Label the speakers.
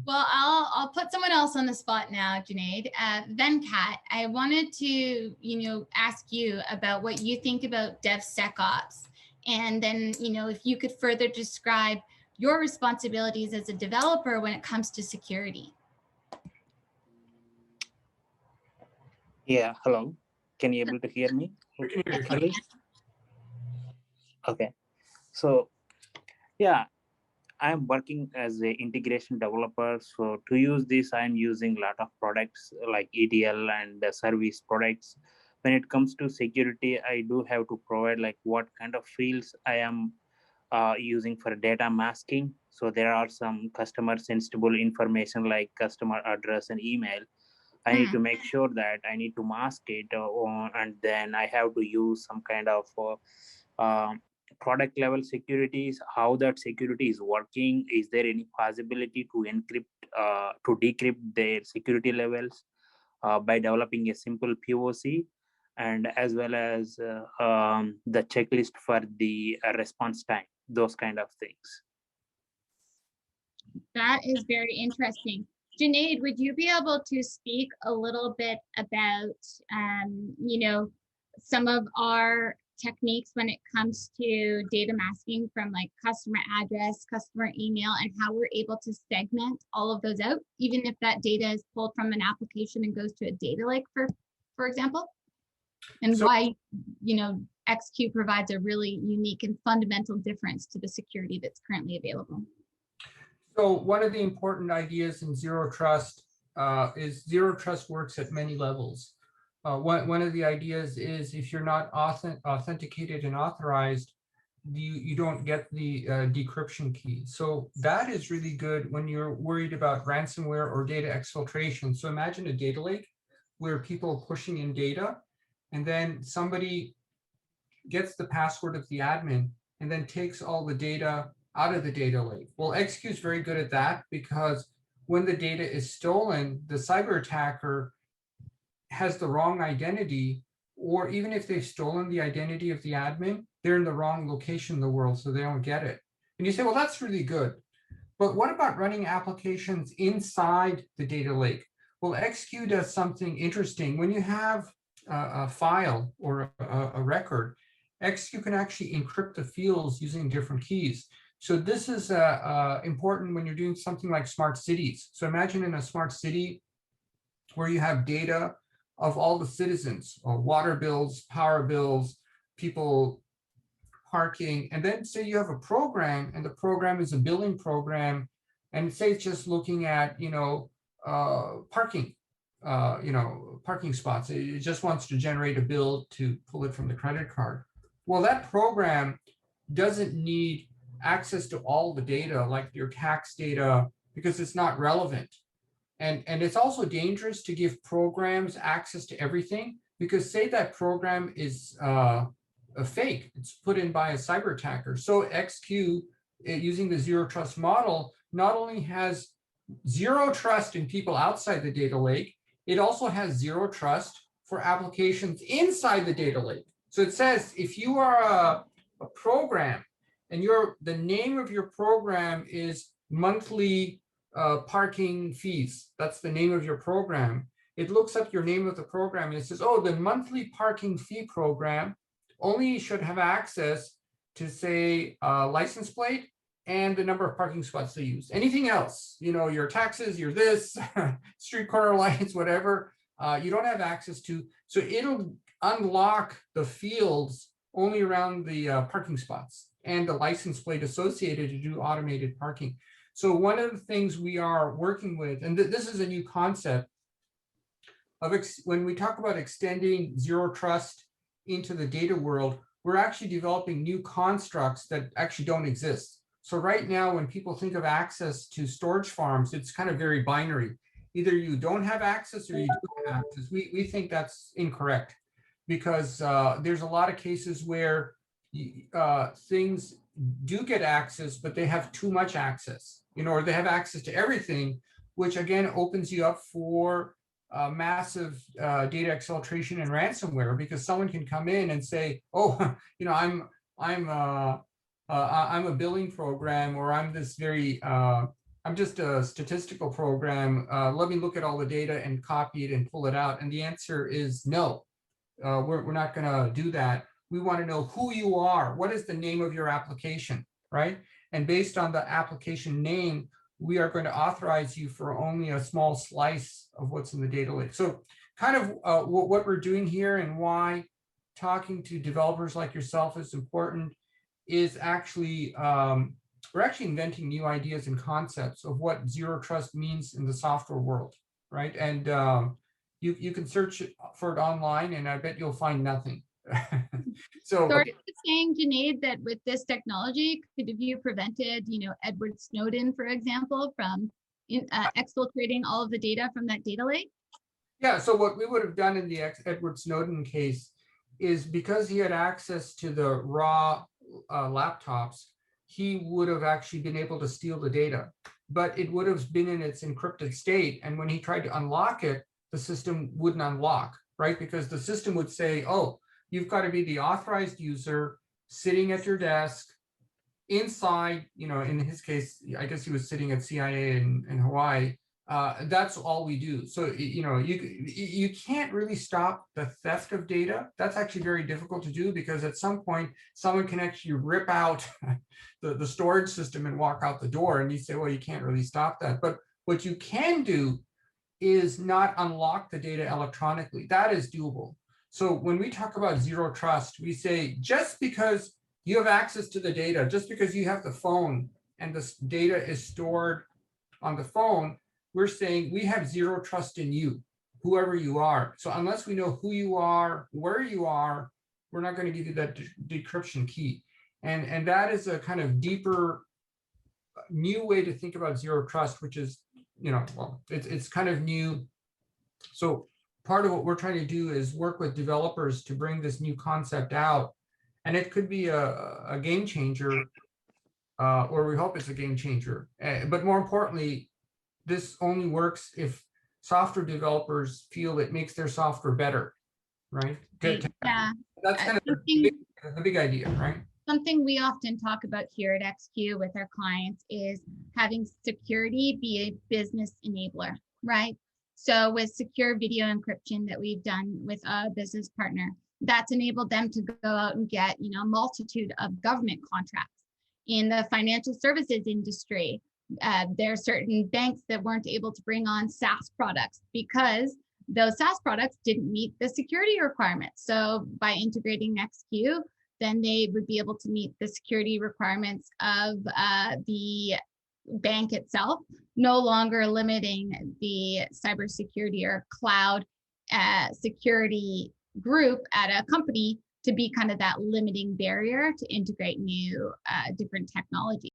Speaker 1: Well, I'll put someone else on the spot now, Junaid. Venkat, I wanted to, ask you about what you think about DevSecOps, and then, if you could further describe your responsibilities as a developer when it comes to security.
Speaker 2: Yeah, hello. Can you able to hear me? Clearly? Okay. So, yeah, I'm working as an integration developer. So to use this, I'm using a lot of products like ETL and service products. When it comes to security, I do have to provide like what kind of fields I am using for data masking. So there are some customer sensitive information like customer address and email. I need to make sure that I need to mask it, and then I have to use some kind of product level securities, how that security is working. Is there any possibility to encrypt, to decrypt their security levels by developing a simple POC, and as well as the checklist for the response time, those kind of things.
Speaker 1: That is very interesting. Junaid, would you be able to speak a little bit about, some of our techniques when it comes to data masking from like customer address, customer email, and how we're able to segment all of those out, even if that data is pulled from an application and goes to a data lake, for example, and why, XQ provides a really unique and fundamental difference to the security that's currently available.
Speaker 3: So one of the important ideas in Zero Trust is Zero Trust works at many levels. One of the ideas is if you're not authenticated and authorized, you don't get the decryption key. So that is really good when you're worried about ransomware or data exfiltration. So imagine a data lake where people are pushing in data, and then somebody gets the password of the admin and then takes all the data out of the data lake. Well, XQ is very good at that, because when the data is stolen, the cyber attacker has the wrong identity, or even if they've stolen the identity of the admin, they're in the wrong location in the world, so they don't get it. And you say, well, that's really good. But what about running applications inside the data lake? Well, XQ does something interesting. When you have a file or a record, XQ can actually encrypt the fields using different keys. So this is important when you're doing something like smart cities. So imagine in a smart city where you have data of all the citizens, water bills, power bills, people parking, and then say you have a program, and the program is a billing program, and say it's just looking at parking, parking spots. It just wants to generate a bill to pull it from the credit card. Well, that program doesn't need access to all the data, like your tax data, because it's not relevant. And it's also dangerous to give programs access to everything, because say that program is a fake, it's put in by a cyber attacker. So XQ, using the Zero Trust model, not only has Zero Trust in people outside the data lake, it also has Zero Trust for applications inside the data lake. So it says if you are a program and the name of your program is monthly parking fees, that's the name of your program, it looks up your name of the program and it says, oh, the monthly parking fee program only should have access to, say, license plate and the number of parking spots they use. Anything else, your taxes, your this, street corner lights, whatever, you don't have access to. So it'll unlock the fields only around the parking spots and the license plate associated to do automated parking. So one of the things we are working with, and this is a new concept, when we talk about extending Zero Trust into the data world, we're actually developing new constructs that actually don't exist. So right now, when people think of access to storage farms, it's kind of very binary. Either you don't have access or you do have access. We think that's incorrect, because there's a lot of cases where things do get access, but they have too much access, or they have access to everything, which again opens you up for massive data exfiltration and ransomware, because someone can come in and say, oh, I'm a billing program, or I'm this very I'm just a statistical program. Let me look at all the data and copy it and pull it out. And the answer is no. We're not going to do that. We want to know who you are. What is the name of your application, right? And based on the application name, we are going to authorize you for only a small slice of what's in the data lake. So kind of what we're doing here and why talking to developers like yourself is important is actually, we're actually inventing new ideas and concepts of what zero trust means in the software world, right? And you can search for it online, and I bet you'll find nothing. So
Speaker 1: are you saying, Junaid, that with this technology, could have you prevented, Edward Snowden, for example, from exfiltrating all of the data from that data lake?
Speaker 3: Yeah, so what we would have done in the Edward Snowden case is, because he had access to the raw laptops, he would have actually been able to steal the data, but it would have been in its encrypted state. And when he tried to unlock it, the system wouldn't unlock, right? Because the system would say, oh, you've got to be the authorized user sitting at your desk inside, in his case, I guess he was sitting at CIA in Hawaii. That's all we do. So, you can't really stop the theft of data. That's actually very difficult to do, because at some point, someone can actually rip out the storage system and walk out the door. And you say, well, you can't really stop that. But what you can do is not unlock the data electronically. That is doable. So when we talk about zero trust, we say, just because you have access to the data, just because you have the phone and this data is stored on the phone, we're saying we have zero trust in you, whoever you are. So unless we know who you are, where you are, we're not going to give you that decryption key. And that is a kind of deeper, new way to think about zero trust, which is, well, it's kind of new. So part of what we're trying to do is work with developers to bring this new concept out. And it could be a game changer, or we hope it's a game changer. But more importantly, this only works if software developers feel it makes their software better, right?
Speaker 1: Yeah.
Speaker 3: That's kind of the big idea, right?
Speaker 1: Something we often talk about here at XQ with our clients is having security be a business enabler, right? So with secure video encryption that we've done with a business partner, that's enabled them to go out and get, a multitude of government contracts. In the financial services industry, there are certain banks that weren't able to bring on SaaS products because those SaaS products didn't meet the security requirements. So by integrating XQ, then they would be able to meet the security requirements of the bank itself, no longer limiting the cybersecurity or cloud security group at a company to be kind of that limiting barrier to integrate new different technologies.